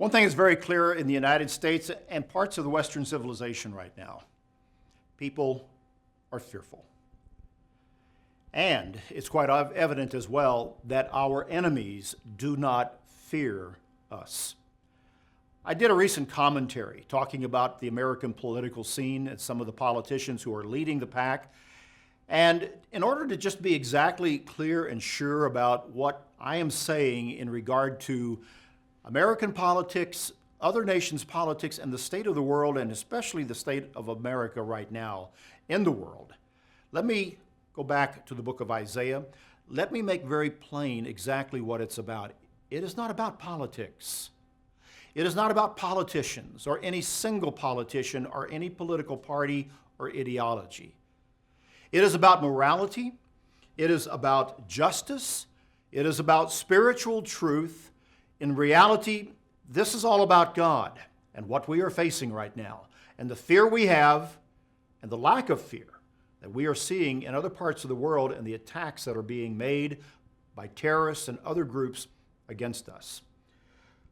One thing is very clear in the United States and parts of the Western civilization right now. People are fearful. And it's quite evident as well that our enemies do not fear us. I did a recent commentary talking about the American political scene and some of the politicians who are leading the pack. And in order to just be exactly clear and sure about what I am saying in regard to American politics, other nations' politics, and the state of the world, and especially the state of America right now in the world, let me go back to the book of Isaiah. Let me make very plain exactly what it's about. It is not about politics. It is not about politicians or any single politician or any political party or ideology. It is about morality. It is about justice. It is about spiritual truth. In reality, this is all about God and what we are facing right now, and the fear we have and the lack of fear that we are seeing in other parts of the world and the attacks that are being made by terrorists and other groups against us.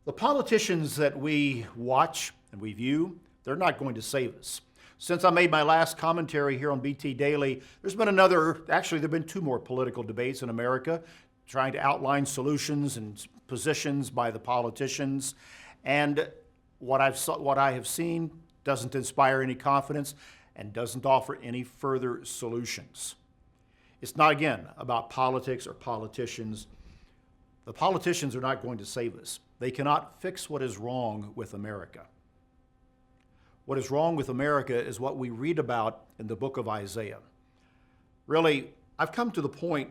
The politicians that we watch and we view, they're not going to save us. Since I made my last commentary here on BT Daily, there have been two more political debates in America trying to outline solutions and positions by the politicians. And what I have seen doesn't inspire any confidence and doesn't offer any further solutions. It's not, again, about politics or politicians. The politicians are not going to save us. They cannot fix what is wrong with America. What is wrong with America is what we read about in the book of Isaiah. Really, I've come to the point,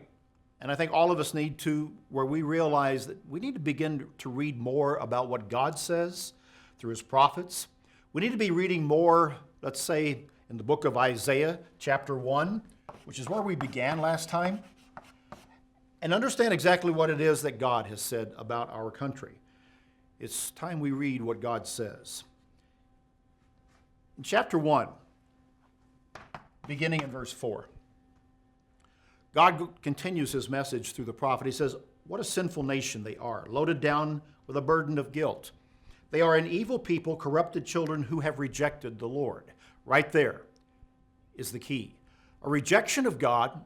and I think all of us need to, where we realize that we need to begin to read more about what God says through his prophets. We need to be reading more, let's say, in the book of Isaiah, chapter 1, which is where we began last time, and understand exactly what it is that God has said about our country. It's time we read what God says. In chapter 1, beginning in verse 4, God continues his message through the prophet. He says, "What a sinful nation they are, loaded down with a burden of guilt. They are an evil people, corrupted children who have rejected the Lord." Right there is the key. A rejection of God,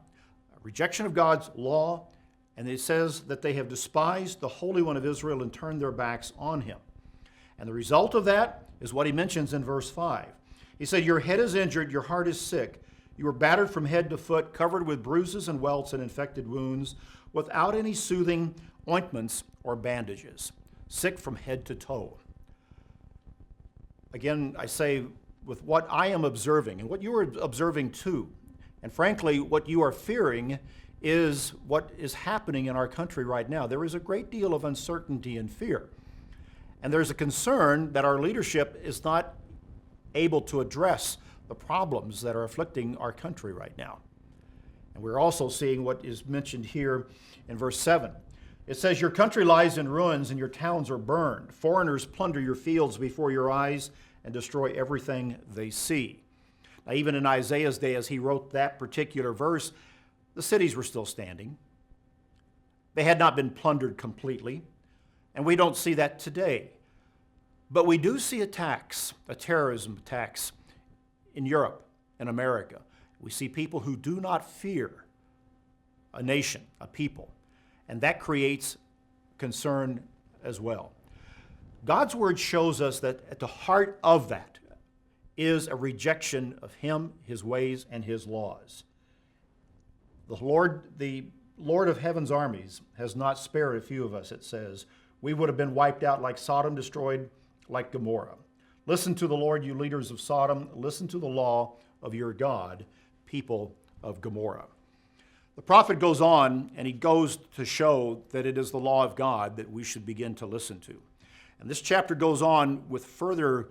a rejection of God's law, and it says that they have despised the Holy One of Israel and turned their backs on him. And the result of that is what he mentions in verse 5. He said, "Your head is injured, your heart is sick. You are battered from head to foot, covered with bruises and welts and infected wounds, without any soothing ointments or bandages, sick from head to toe." Again, I say, with what I am observing and what you are observing too, and frankly, what you are fearing is what is happening in our country right now. There is a great deal of uncertainty and fear. And there's a concern that our leadership is not able to address the problems that are afflicting our country right now. And we're also seeing what is mentioned here in verse 7. It says, "Your country lies in ruins and your towns are burned. Foreigners plunder your fields before your eyes and destroy everything they see." Now, even in Isaiah's day, as he wrote that particular verse, the cities were still standing. They had not been plundered completely, and we don't see that today. But we do see attacks, terrorism attacks in Europe and America. We see people who do not fear a nation, a people, and that creates concern as well. God's word shows us that at the heart of that is a rejection of him, his ways, and his laws. The Lord of heaven's armies has not spared a few of us, it says. We would have been wiped out like Sodom, destroyed like Gomorrah. Listen to the Lord, you leaders of Sodom. Listen to the law of your God, people of Gomorrah. The prophet goes on, and he goes to show that it is the law of God that we should begin to listen to. And this chapter goes on with further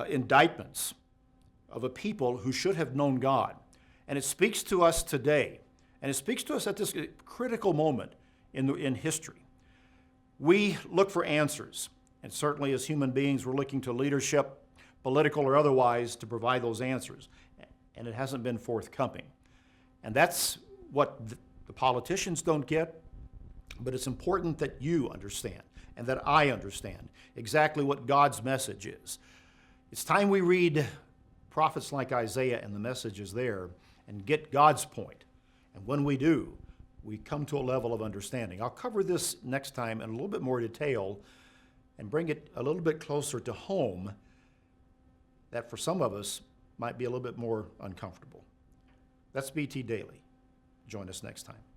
indictments of a people who should have known God. And it speaks to us today. And it speaks to us at this critical moment in history. We look for answers. And certainly as human beings, we're looking to leadership, political or otherwise, to provide those answers. And it hasn't been forthcoming. And that's what the politicians don't get. But it's important that you understand and that I understand exactly what God's message is. It's time we read prophets like Isaiah and the messages there and get God's point. And when we do, we come to a level of understanding. I'll cover this next time in a little bit more detail and bring it a little bit closer to home that for some of us might be a little bit more uncomfortable. That's BT Daily. Join us next time.